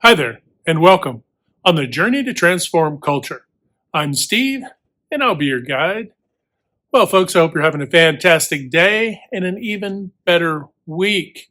Hi there, and welcome on the journey to transform culture. I'm Steve, and I'll be your guide. Well, folks, I hope you're having a fantastic day and an even better week.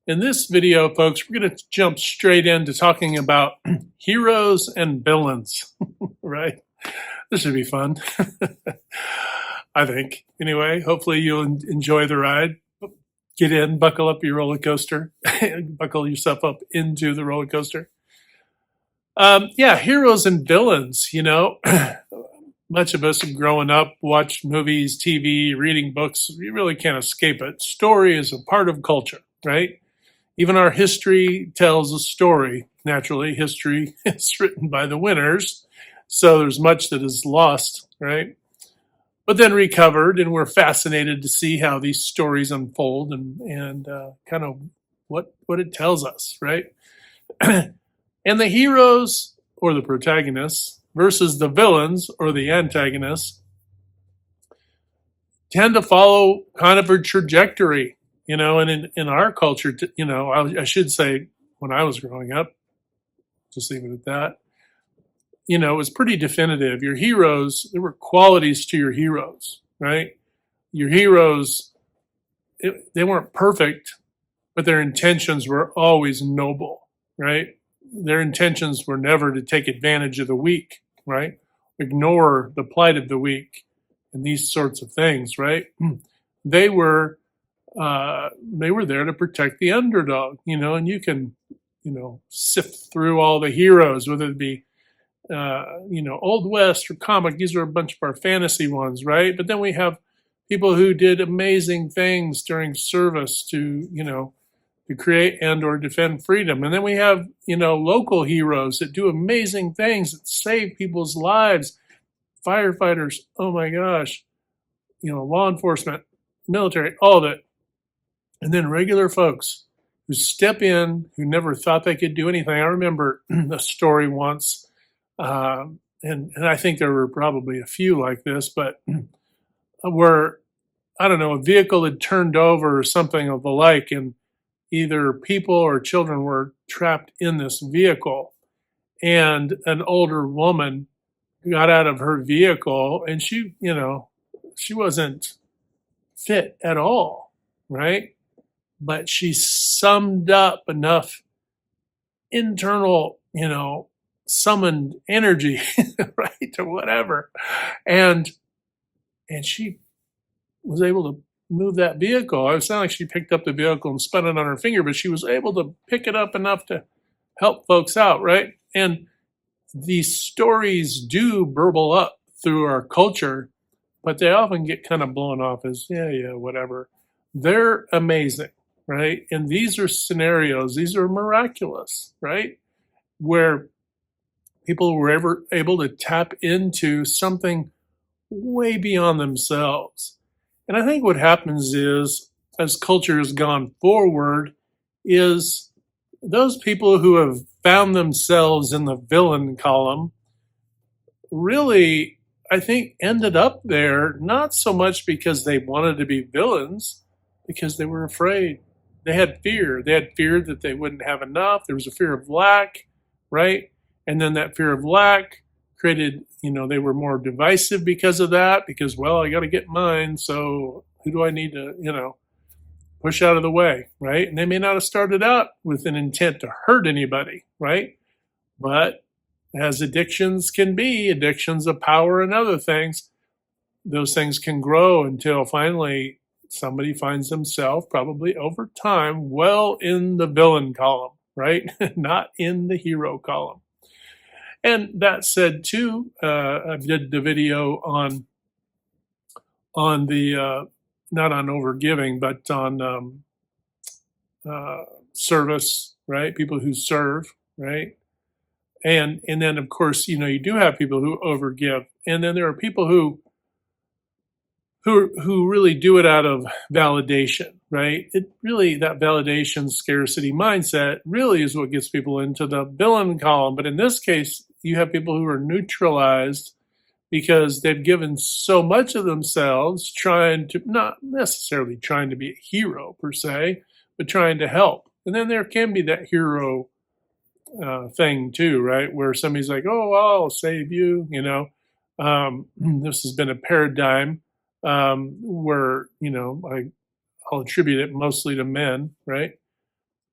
In this video, folks, we're going to jump straight into talking about heroes and villains, right? This should be fun, I think. Anyway, hopefully you'll enjoy the ride. Get in, buckle up your roller coaster, buckle yourself up into the roller coaster. Yeah, heroes and villains, much of us have growing up, watched movies, TV, reading books. You really can't escape it. Story is a part of culture, right? Even our history tells a story. Naturally, history is written by the winners, so there's much that is lost, right? But then recovered, and we're fascinated to see how these stories unfold and kind of what it tells us, right? And the heroes or the protagonists versus the villains or the antagonists tend to follow kind of a trajectory, and in our culture, I should say when I was growing up, just leave it at that, it was pretty definitive. Your heroes, there were qualities to your heroes, right? Your heroes, they weren't perfect, but their intentions were always noble, right? Their intentions were never to take advantage of the weak, right? Ignore the plight of the weak and these sorts of things, right? They were there to protect the underdog, and you can, sift through all the heroes, whether it be, Old West or comic. These are a bunch of our fantasy ones, right? But then we have people who did amazing things during service to, to create and or defend freedom. And then we have, local heroes that do amazing things that save people's lives. Firefighters, oh my gosh, law enforcement, military, all of it. And then regular folks who step in, who never thought they could do anything. I remember a story once, and I think there were probably a few like this, but where, I don't know, a vehicle had turned over or something of the like, and either people or children were trapped in this vehicle, and an older woman got out of her vehicle, and she wasn't fit at all, right? But she summed up enough internal, summoned energy, right, or whatever, and she was able to move that vehicle. It sounded like she picked up the vehicle and spun it on her finger, but she was able to pick it up enough to help folks out, right? And these stories do burble up through our culture, but they often get kind of blown off as, yeah, whatever. They're amazing, right? And these are scenarios, these are miraculous, right? Where people were ever able to tap into something way beyond themselves. And I think what happens is, as culture has gone forward, is those people who have found themselves in the villain column really, I think, ended up there not so much because they wanted to be villains, because they were afraid. They had fear. They had fear that they wouldn't have enough. There was a fear of lack, right? And then that fear of lack created, they were more divisive because of that, because, well, I got to get mine, so who do I need to, push out of the way, right? And they may not have started out with an intent to hurt anybody, right? But as addictions can be, addictions of power and other things, those things can grow until finally somebody finds themselves, probably over time, well in the villain column, right? Not in the hero column. And that said, too, I did the video on the not on overgiving, but on service, right? People who serve, right? And then of course, you do have people who overgive, and then there are people who really do it out of validation, right? It really, that validation scarcity mindset really is what gets people into the villain column. But in this case, you have people who are neutralized because they've given so much of themselves, trying to, not necessarily trying to be a hero per se, but trying to help. And then there can be that hero thing too, right? Where somebody's like, "Oh, I'll save you," This has been a paradigm where I'll attribute it mostly to men, right?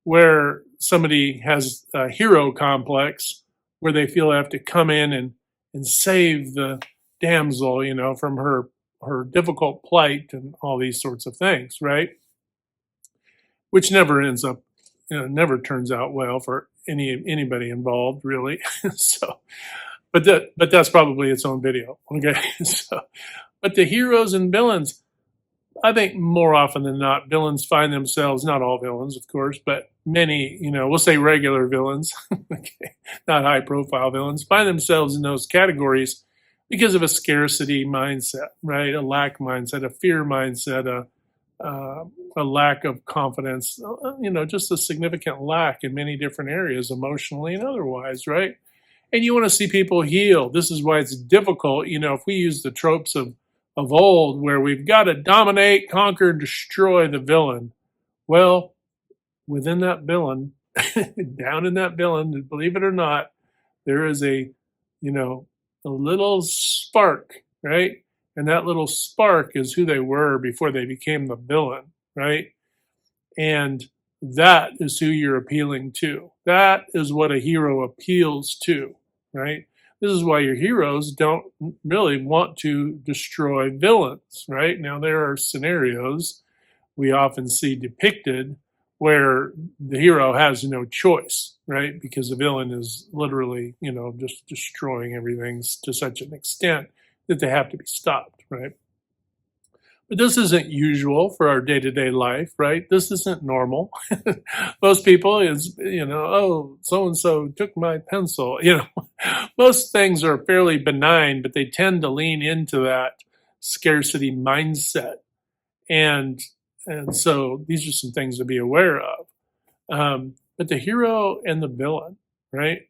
Where somebody has a hero complex, where they feel they have to come in and save the damsel, from her difficult plight and all these sorts of things, right? Which never ends up, never turns out well for anybody involved, really. So, but that's probably its own video. Okay, so but the heroes and villains, I think more often than not, villains find themselves, not all villains, of course, but many, we'll say regular villains, okay, not high profile villains, find themselves in those categories because of a scarcity mindset, right? A lack mindset, a fear mindset, a lack of confidence, just a significant lack in many different areas, emotionally and otherwise, right? And you want to see people heal. This is why it's difficult. If we use the tropes of old, where we've got to dominate, conquer, destroy the villain. Well, within that villain, down in that villain, believe it or not, there is a little spark, right? And that little spark is who they were before they became the villain, right? And that is who you're appealing to. That is what a hero appeals to, right? This is why your heroes don't really want to destroy villains, right? Now, there are scenarios we often see depicted where the hero has no choice, right? Because the villain is literally, just destroying everything to such an extent that they have to be stopped, right? But this isn't usual for our day-to-day life, right? This isn't normal. Most people is, oh, so-and-so took my pencil. Most things are fairly benign, but they tend to lean into that scarcity mindset. And so these are some things to be aware of. But the hero and the villain, right?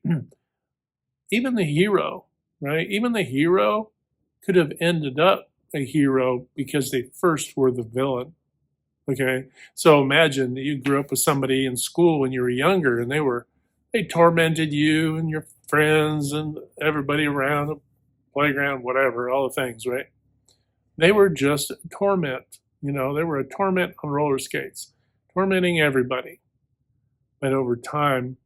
Even the hero, right? Even the hero could have ended up a hero because they first were the villain. Okay. So imagine that you grew up with somebody in school when you were younger and they tormented you and your friends and everybody around the playground, whatever, all the things, right? They were just torment. They were a torment on roller skates, tormenting everybody. But over time,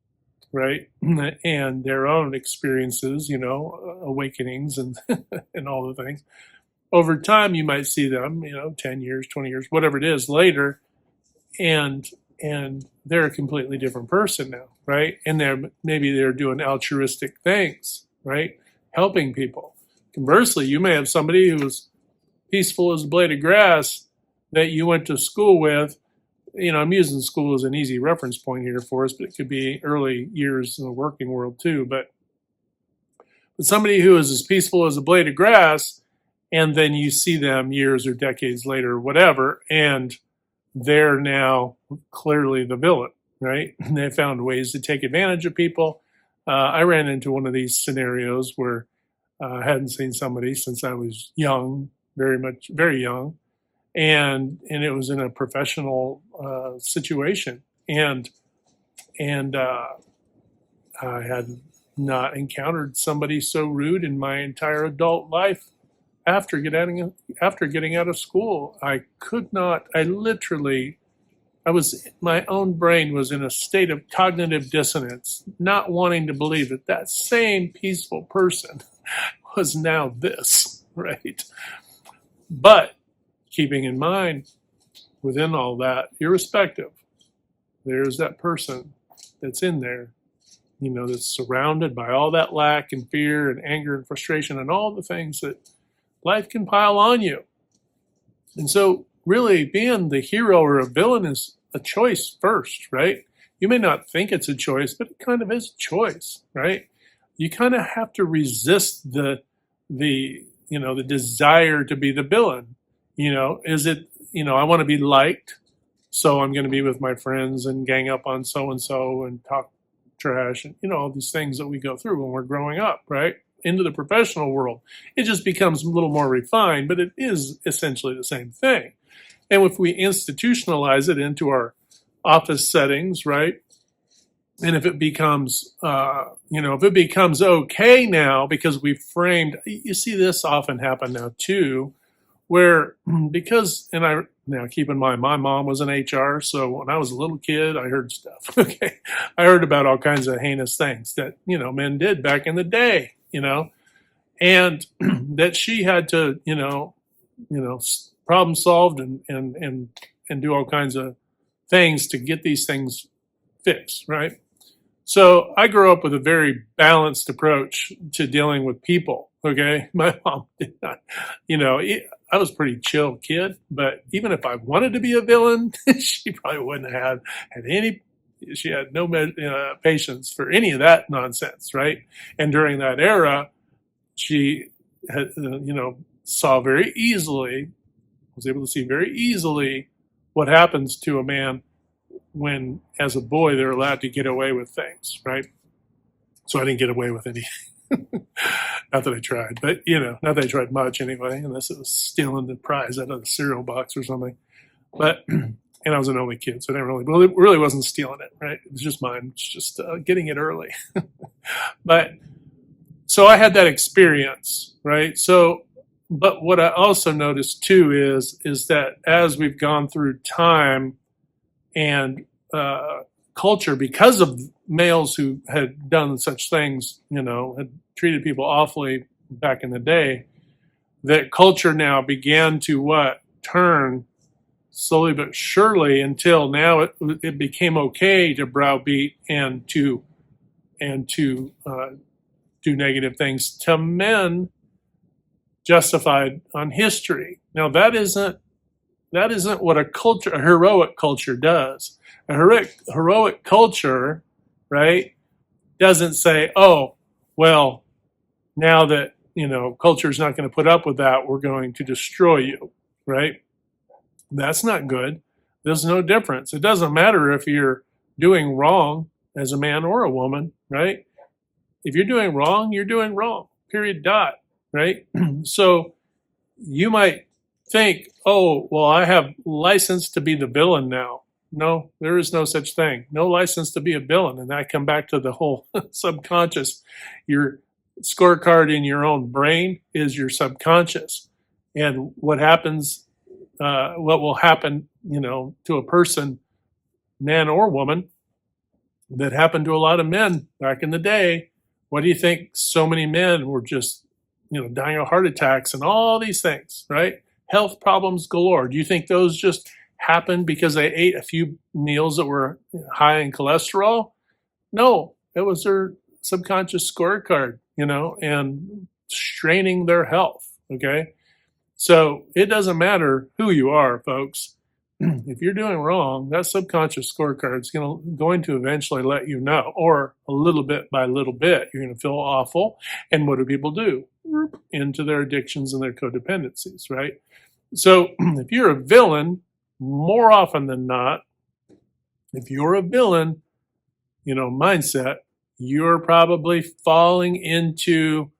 right, and their own experiences, awakenings and and all the things, over time you might see them 10 years, 20 years, whatever it is, later, and they're a completely different person now, right? And they're doing altruistic things, right? Helping people. Conversely, you may have somebody who's peaceful as a blade of grass that you went to school with. I'm using school as an easy reference point here for us, but it could be early years in the working world too. But somebody who is as peaceful as a blade of grass, and then you see them years or decades later, or whatever, and they're now clearly the villain, right? And they found ways to take advantage of people. I ran into one of these scenarios where I hadn't seen somebody since I was young, very young, and it was in a professional situation, and I had not encountered somebody so rude in my entire adult life. After getting out of school, my own brain was in a state of cognitive dissonance, not wanting to believe that same peaceful person was now this, right? But keeping in mind, within all that, irrespective, there's that person that's in there, that's surrounded by all that lack and fear and anger and frustration and all the things that life can pile on you. And so really being the hero or a villain is a choice first, right? You may not think it's a choice, but it kind of is a choice, right? You kind of have to resist the desire to be the villain. Is it, I want to be liked, so I'm going to be with my friends and gang up on so-and-so and talk trash and, all these things that we go through when we're growing up, right? Into the professional world. It just becomes a little more refined, but it is essentially the same thing. And if we institutionalize it into our office settings, right? And if it becomes, if it becomes okay now because we framed, you see this often happen now too, where because, and I now keep in mind, my mom was in HR, so when I was a little kid, I heard stuff. Okay, I heard about all kinds of heinous things that men did back in the day, and that she had to, problem solved and do all kinds of things to get these things fixed, right? So I grew up with a very balanced approach to dealing with people. Okay, my mom did not, I was a pretty chill kid, but even if I wanted to be a villain, she probably wouldn't have had any. She had no patience for any of that nonsense, right? And during that era, she had, saw very easily, was able to see very easily what happens to a man when, as a boy, they're allowed to get away with things, right? So I didn't get away with any. Not that I tried, but not that I tried much anyway, unless it was stealing the prize out of the cereal box or something. But and I was an only kid, so I didn't really wasn't stealing it, right? It was just mine. It's just getting it early. But so I had that experience, right? So, but what I also noticed too is that as we've gone through time and culture, because of males who had done such things, had treated people awfully back in the day, that culture now began to turn slowly but surely until now it became okay to browbeat and to do negative things to men justified on history. Now that isn't what a heroic culture does. A heroic culture, right, doesn't say, oh, well, now that, culture is not going to put up with that, we're going to destroy you, right? That's not good. There's no difference. It doesn't matter if you're doing wrong as a man or a woman, right? If you're doing wrong, you're doing wrong, period, dot, right? So you might think, oh, well, I have license to be the villain now. No, there is no such thing. No license to be a villain. And I come back to the whole subconscious. Your scorecard in your own brain is your subconscious. And what will happen, to a person, man or woman, that happened to a lot of men back in the day. What do you think? So many men were just, dying of heart attacks and all these things, right? Health problems galore. Do you think those just happened because they ate a few meals that were high in cholesterol? No, it was their subconscious scorecard, and straining their health. Okay. So it doesn't matter who you are, folks. If you're doing wrong, that subconscious scorecard is going to eventually let you know, or a little bit by little bit, you're going to feel awful. And what do people do? Into their addictions and their codependencies, right? So if you're a villain, more often than not, if you're a villain, mindset, you're probably falling into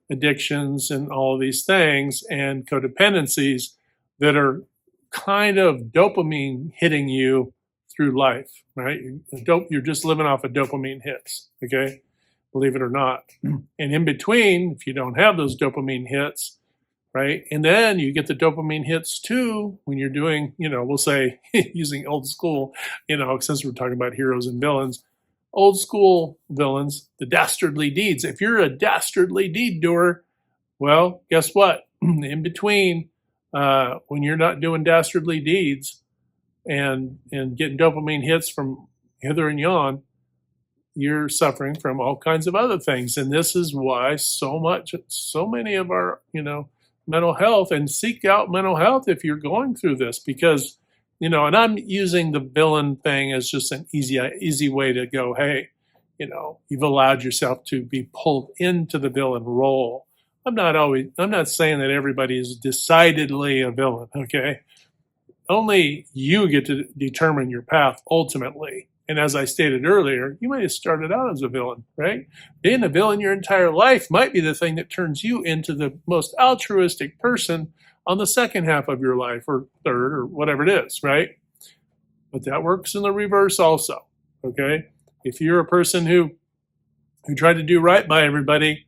addictions and all these things and codependencies that are kind of dopamine hitting you through life, right? You're just living off of dopamine hits, okay? Believe it or not. And in between, if you don't have those dopamine hits, right? And then you get the dopamine hits too when you're doing, we'll say using old school, since we're talking about heroes and villains, old school villains, the dastardly deeds. If you're a dastardly deed doer, well, guess what? In between, when you're not doing dastardly deeds and getting dopamine hits from hither and yon, you're suffering from all kinds of other things. And this is why so many of our, mental health, and seek out mental health if you're going through this, because, and I'm using the villain thing as just an easy way to go, hey, you've allowed yourself to be pulled into the villain role. I'm not saying that everybody is decidedly a villain, okay? Only you get to determine your path ultimately. And as I stated earlier, you might have started out as a villain, right? Being a villain your entire life might be the thing that turns you into the most altruistic person on the second half of your life, or third, or whatever it is, right? But that works in the reverse also, okay? If you're a person who tried to do right by everybody,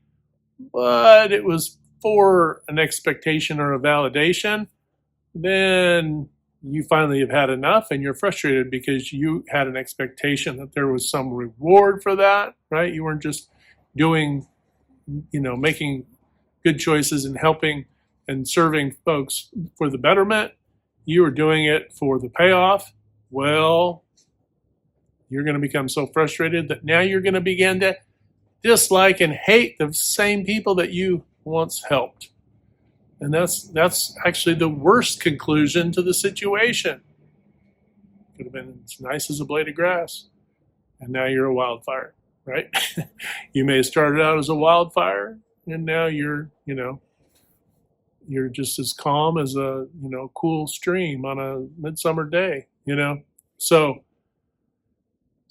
but it was for an expectation or a validation, then you finally have had enough and you're frustrated because you had an expectation that there was some reward for that, right? You weren't just doing, making good choices and helping and serving folks for the betterment. You were doing it for the payoff. Well, you're going to become so frustrated that now you're going to begin to dislike and hate the same people that you once helped. And that's actually the worst conclusion to the situation. Could have been as nice as a blade of grass, and now you're a wildfire, right? You may have started out as a wildfire, and now you're just as calm as a cool stream on a midsummer day.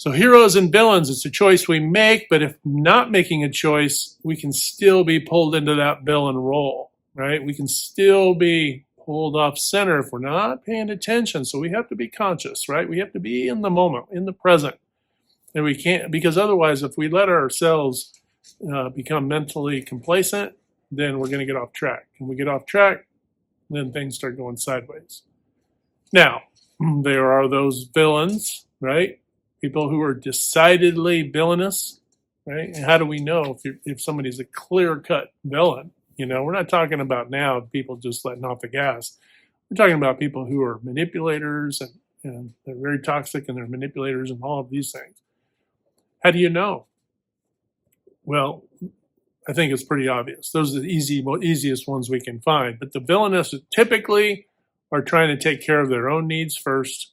So heroes and villains, it's a choice we make, but if not making a choice, we can still be pulled into that villain role, right? We can still be pulled off center if we're not paying attention. So we have to be conscious, right? We have to be in the moment, in the present. And we can't, because otherwise, if we let ourselves become mentally complacent, then we're going to get off track. And we get off track, then things start going sideways. Now, there are those villains, right? People who are decidedly villainous, right? And how do we know if somebody's a clear-cut villain? We're not talking about now people just letting off the gas. We're talking about people who are manipulators and they're very toxic and they're manipulators and all of these things. How do you know? Well, I think it's pretty obvious. Those are the easiest ones we can find. But the villainous typically are trying to take care of their own needs first.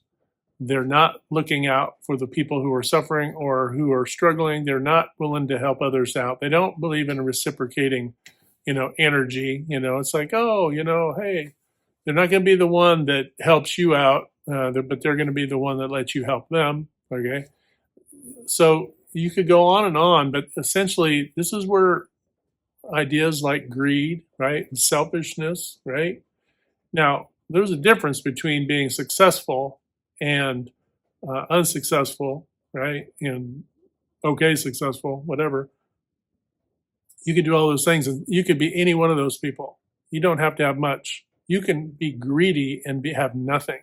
They're not looking out for the people who are suffering or who are struggling. They're not willing to help others out. They don't believe in reciprocating, energy. It's like, hey, they're not going to be the one that helps you out, but they're going to be the one that lets you help them. Okay. So you could go on, but essentially this is where ideas like greed, right, and selfishness, right? Now, there's a difference between being successful and unsuccessful, right? And okay, successful, whatever. You could do all those things, and you could be any one of those people. You don't have to have much. You can be greedy and have nothing,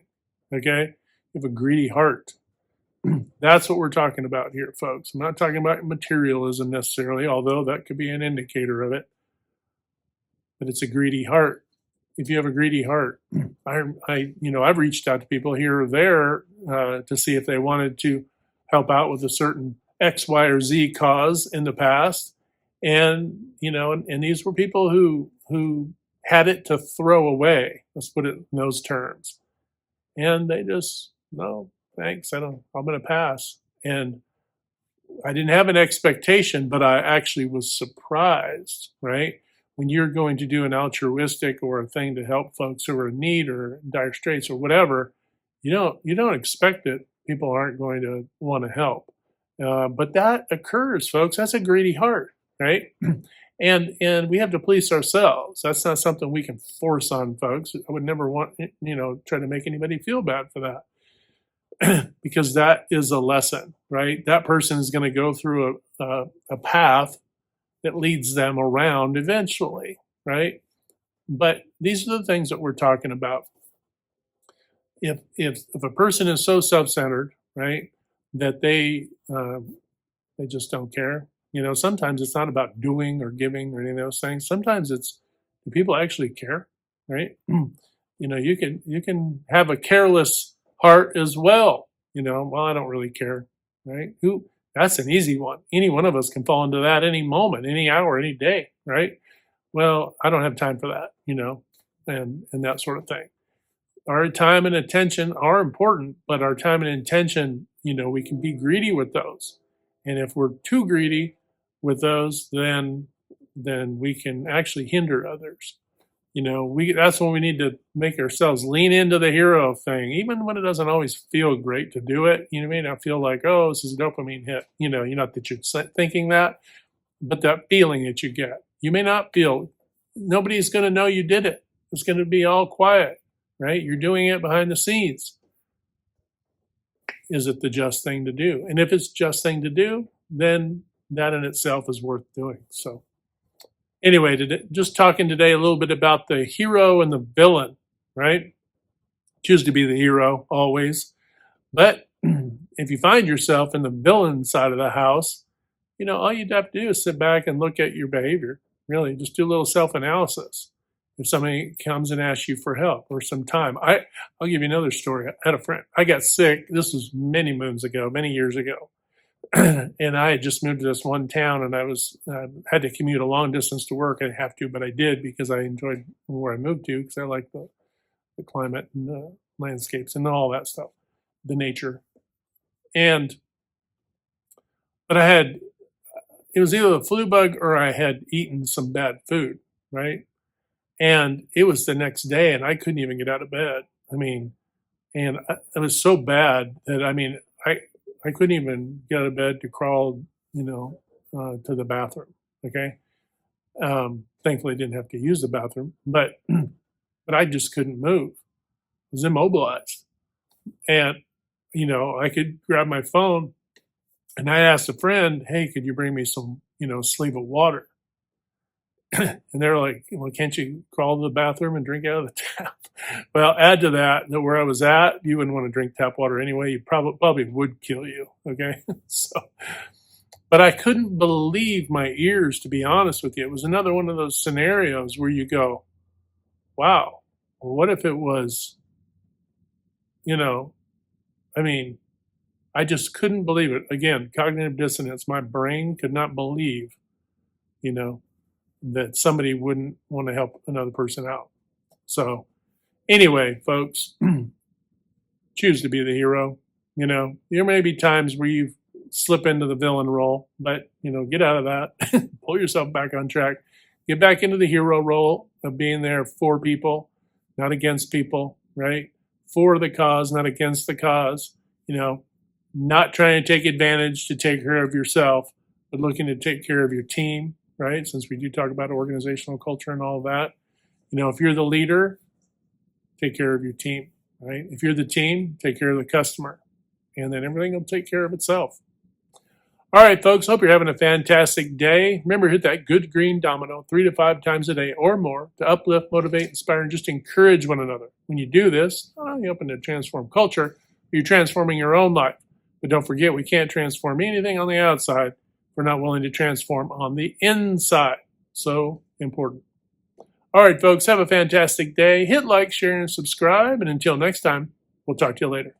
okay? You have a greedy heart. That's what we're talking about here, folks. I'm not talking about materialism necessarily, although that could be an indicator of it. But it's a greedy heart. If you have a greedy heart, I've reached out to people here or there to see if they wanted to help out with a certain X, Y, or Z cause in the past, and these were people who had it to throw away. Let's put it in those terms, and they just no, thanks. I'm going to pass. And I didn't have an expectation, but I actually was surprised, right? When you're going to do an altruistic or a thing to help folks who are in need or in dire straits or whatever, you don't expect that people aren't going to want to help. But that occurs, folks. That's a greedy heart, right? And we have to police ourselves. That's not something we can force on folks. I would never want, try to make anybody feel bad for that. Because that is a lesson, right? That person is going to go through a path that leads them around eventually, right? But these are the things that we're talking about. If a person is so self-centered, right, that they just don't care. Sometimes it's not about doing or giving or any of those things. Sometimes it's, do people actually care, right? You can have a careless heart as well. Well, I don't really care, right? That's an easy one. Any one of us can fall into that any moment, any hour, any day, right? Well, I don't have time for that, and that sort of thing. Our time and attention are important, but our time and attention, we can be greedy with those. And if we're too greedy with those, then we can actually hinder others. That's when we need to make ourselves lean into the hero thing, even when it doesn't always feel great to do it. You may not feel like, oh, this is a dopamine hit. Not that you're thinking that, but that feeling that you get. You may not feel, nobody's going to know you did it. It's going to be all quiet, right? You're doing it behind the scenes. is it the just thing to do? And if it's just thing to do, then that in itself is worth doing. So anyway, just talking today a little bit about the hero and the villain, right? Choose to be the hero always. But if you find yourself in the villain side of the house, all you'd have to do is sit back and look at your behavior. Really, just do a little self-analysis. If somebody comes and asks you for help or some time, I'll give you another story. I had a friend. I got sick. This was many moons ago, many years ago, and I had just moved to this one town, and I had to commute a long distance to work. I didn't have to, but I did because I enjoyed where I moved to because I like the climate and the landscapes and all that stuff, the nature, but it was either the flu bug or I had eaten some bad food, right? And it was the next day, and I couldn't even get out of bed. It was so bad that I couldn't even get out of bed to crawl, to the bathroom. Okay, thankfully I didn't have to use the bathroom, but I just couldn't move. I was immobilized, and I could grab my phone, and I asked a friend, "Hey, could you bring me some, sleeve of water?" And they're like, "Well, can't you crawl to the bathroom and drink out of the tap?" Well, add to that where I was at, you wouldn't want to drink tap water anyway. You probably would kill you. Okay, but I couldn't believe my ears, to be honest with you. It was another one of those scenarios where you go, "Wow, well, what if it was, you know, I just couldn't believe it." Again, cognitive dissonance. My brain could not believe, you know, that somebody wouldn't want to help another person out. So anyway, folks, choose to be the hero. There may be times where you slip into the villain role, but, get out of that, pull yourself back on track, get back into the hero role of being there for people, not against people, right? For the cause, not against the cause, not trying to take advantage to take care of yourself, but looking to take care of your team, right? Since we do talk about organizational culture and all of that. If you're the leader, take care of your team, right? If you're the team, take care of the customer, and then everything will take care of itself. All right, folks, hope you're having a fantastic day. Remember, hit that good green domino 3 to 5 times a day or more to uplift, motivate, inspire, and just encourage one another. When you do this, not only open to transform culture, you're transforming your own life. But don't forget, we can't transform anything on the outside if we're not willing to transform on the inside. So important. All right, folks, have a fantastic day. Hit like, share, and subscribe. And until next time, we'll talk to you later.